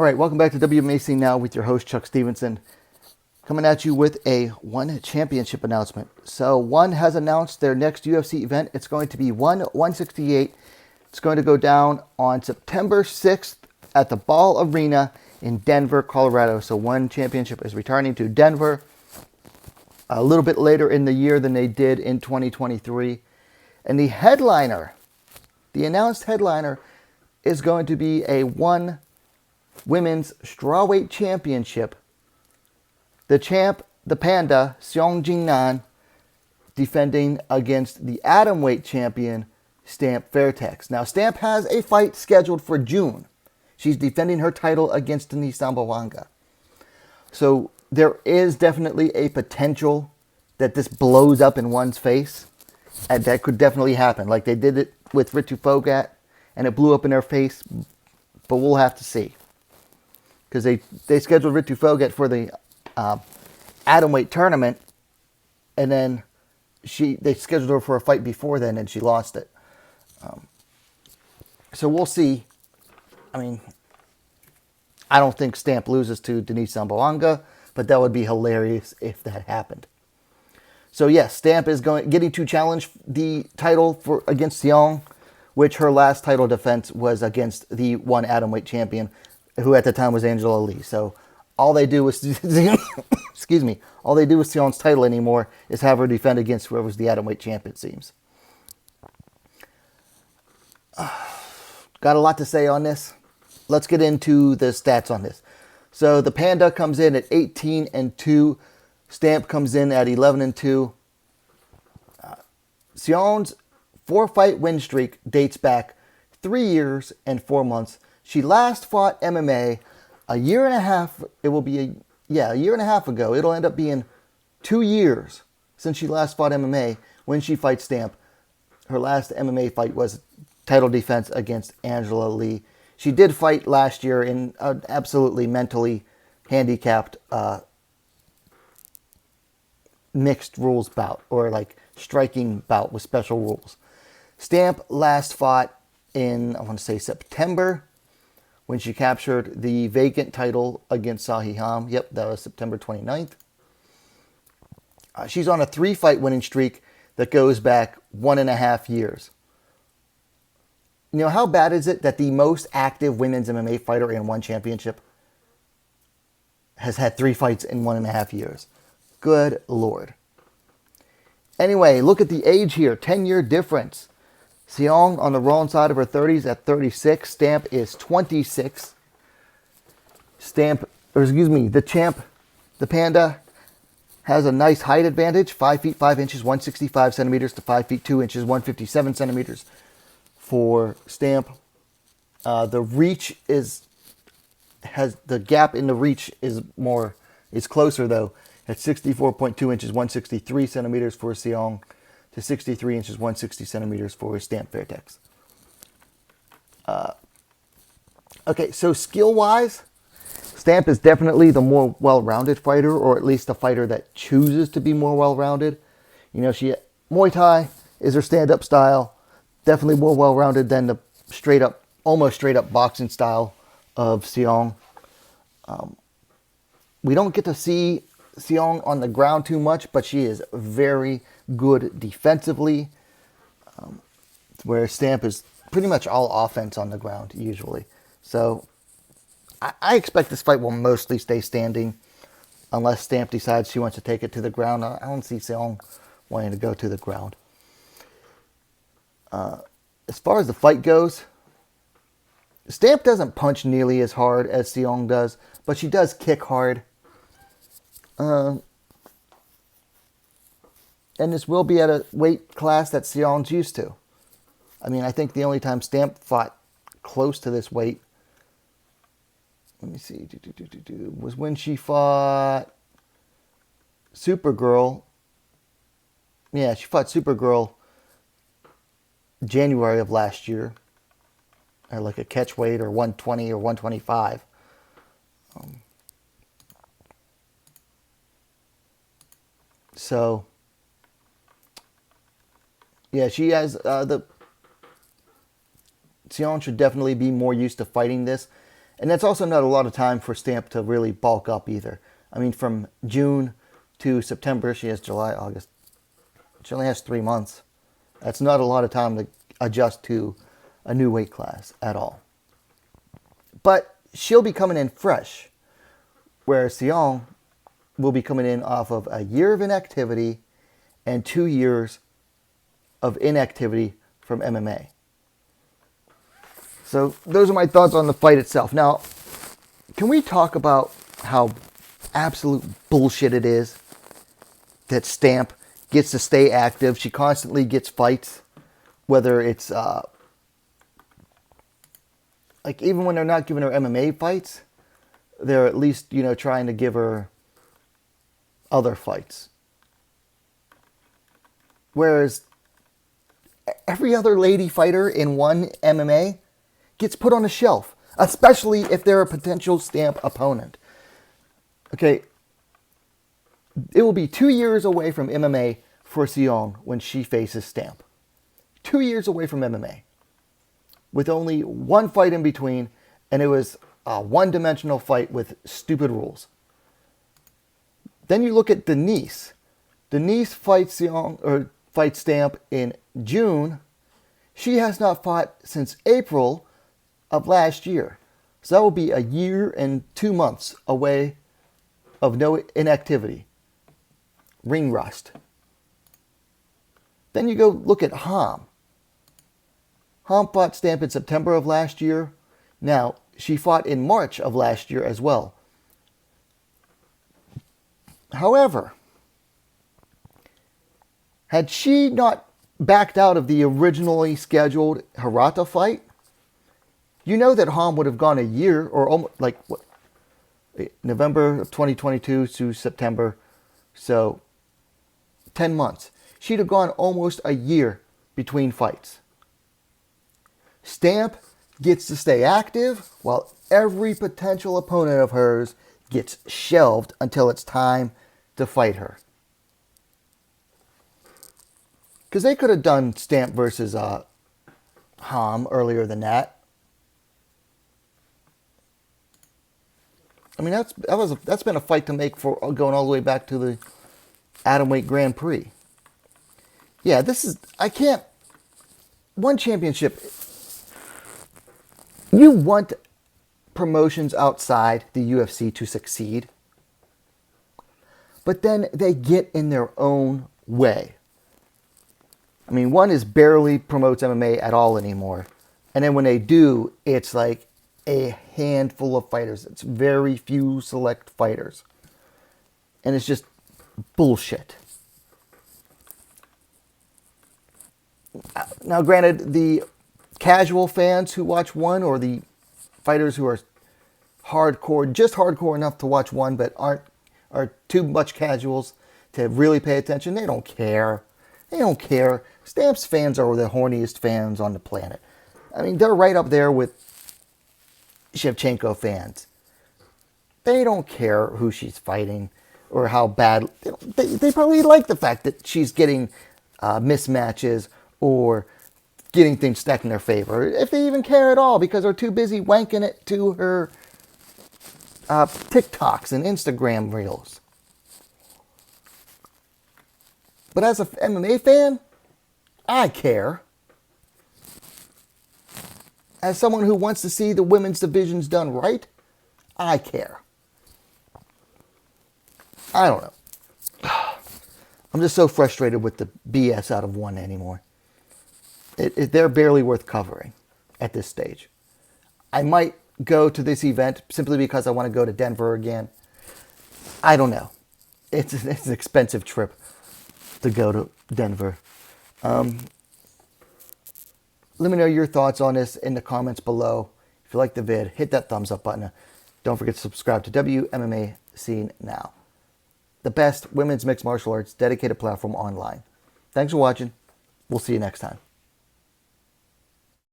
All right, welcome back to WMMA Now with your host, Chuck Stevenson. Coming at you with a ONE championship announcement. So ONE has announced their next UFC event. It's going to be ONE 168. It's going to go down on September 6th at the Ball Arena in Denver, Colorado. So ONE championship is returning to Denver a little bit later in the year than they did in 2023. And the headliner, the announced headliner, is going to be a ONE Women's Strawweight Championship. The champ, the Panda, Xiong Jingnan, defending against the Atomweight champion, Stamp Fairtex. Now, Stamp has a fight scheduled for June. She's defending her title against Denise Zamboanga. So there is definitely a potential that this blows up in ONE's face. And that could definitely happen. Like they did it with Ritu Phogat, and it blew up in their face. But we'll have to see. Because they scheduled Ritu Phogat for the Atomweight tournament, and then they scheduled her for a fight before then, and she lost it. So we'll see. I mean, I don't think Stamp loses to Denise Zamboanga, but that would be hilarious if that happened. So yes, Stamp is getting to challenge the title against Xiong, which her last title defense was against the ONE Atomweight champion, who at the time was Angela Lee. So all they do is, excuse me, all they do with Xiong's title anymore is have her defend against whoever's the Atomweight champ, it seems. Got a lot to say on this. Let's get into the stats on this. So the Panda comes in at 18-2. Stamp comes in at 11-2. Xiong's 4-fight win streak dates back 3 years and 4 months. She last fought MMA a year and a half. It will be a year and a half ago. It'll end up being 2 years since she last fought MMA when she fights Stamp. Her last MMA fight was title defense against Angela Lee. She did fight last year in an absolutely mentally handicapped mixed rules bout, or like striking bout with special rules. Stamp last fought in, I want to say, September, when she captured the vacant title against Sahi Ham. Yep, that was September 29th. She's on a 3-fight winning streak that goes back 1.5 years. You know, how bad is it that the most active women's MMA fighter in ONE championship has had 3 fights in 1.5 years? Good Lord. Anyway, look at the age here. 10-year difference. Xiong on the wrong side of her 30s at 36. Stamp is 26. The champ, the Panda, has a nice height advantage. 5 feet 5 inches, 165 centimeters to 5 feet 2 inches, 157 centimeters for Stamp. The reach the gap in the reach is closer though, at 64.2 inches, 163 centimeters for Xiong, to 63 inches, 160 centimeters for Stamp Fairtex. Okay, so skill-wise, Stamp is definitely the more well-rounded fighter, or at least a fighter that chooses to be more well-rounded. You know, Muay Thai is her stand-up style, definitely more well-rounded than the almost straight-up boxing style of Xiong. We don't get to see Xiong on the ground too much, but she is very good defensively, where Stamp is pretty much all offense on the ground usually. So I expect this fight will mostly stay standing unless Stamp decides she wants to take it to the ground. I don't see Xiong wanting to go to the ground. As far as the fight goes, Stamp doesn't punch nearly as hard as Xiong does, but she does kick hard. And this will be at a weight class that Xiong's used to. I mean, I think the only time Stamp fought close to this weight, let me see, was when she fought Supergirl. Yeah, she fought Supergirl January of last year, at like a catch weight, or 120 or 125. So, yeah, she has Xiong should definitely be more used to fighting this. And that's also not a lot of time for Stamp to really bulk up either. I mean, from June to September, she has July, August. She only has 3 months. That's not a lot of time to adjust to a new weight class at all. But she'll be coming in fresh, whereas Xiong will be coming in off of a year of inactivity and 2 years of inactivity from MMA. So those are my thoughts on the fight itself. Now, can we talk about how absolute bullshit it is that Stamp gets to stay active? She constantly gets fights, whether it's like even when they're not giving her MMA fights, they're at least, you know, trying to give her other fights. Whereas every other lady fighter in one MMA gets put on a shelf, especially if they're a potential Stamp opponent. Okay, it will be 2 years away from MMA for Xiong when she faces Stamp. 2 years away from MMA, with only one fight in between, and it was a one-dimensional fight with stupid rules. Then you look at Denise. Denise fights Stamp in June. She has not fought since April of last year. So that will be a year and 2 months away of no inactivity. Ring rust. Then you go look at Ham. Ham fought Stamp in September of last year. Now, she fought in March of last year as well. However, had she not backed out of the originally scheduled Hirata fight, you know that Ham would have gone a year, or almost like what, November of 2022 to September, so 10 months. She'd have gone almost a year between fights. Stamp gets to stay active while every potential opponent of hers gets shelved until it's time to fight her. Because they could have done Stamp versus Ham earlier than that. I mean, that's been a fight to make for going all the way back to the Atomweight Grand Prix. Yeah, one championship. You want promotions outside the UFC to succeed, but then they get in their own way. I mean, one is barely promotes MMA at all anymore. And then when they do, it's like a handful of fighters. It's very few select fighters. And it's just bullshit. Now, granted, the casual fans who watch one, or the fighters who are hardcore, just hardcore enough to watch one, but are too much casuals to really pay attention, they don't care. They don't care. Stamp's fans are the horniest fans on the planet. I mean, they're right up there with Shevchenko fans. They don't care who she's fighting or how bad. They probably like the fact that she's getting mismatches or getting things stacked in their favor, if they even care at all, because they're too busy wanking it to her TikToks and Instagram reels. But as an MMA fan, I care. As someone who wants to see the women's divisions done right, I care. I don't know. I'm just so frustrated with the BS out of one anymore. They're barely worth covering at this stage. I might go to this event simply because I want to go to Denver again. I don't know. It's an expensive trip to go to Denver. Let me know your thoughts on this in the comments below. If you like the vid, hit that thumbs up button. Don't forget to subscribe to WMMA Scene Now, the best women's mixed martial arts dedicated platform online. Thanks for watching. We'll see you next time.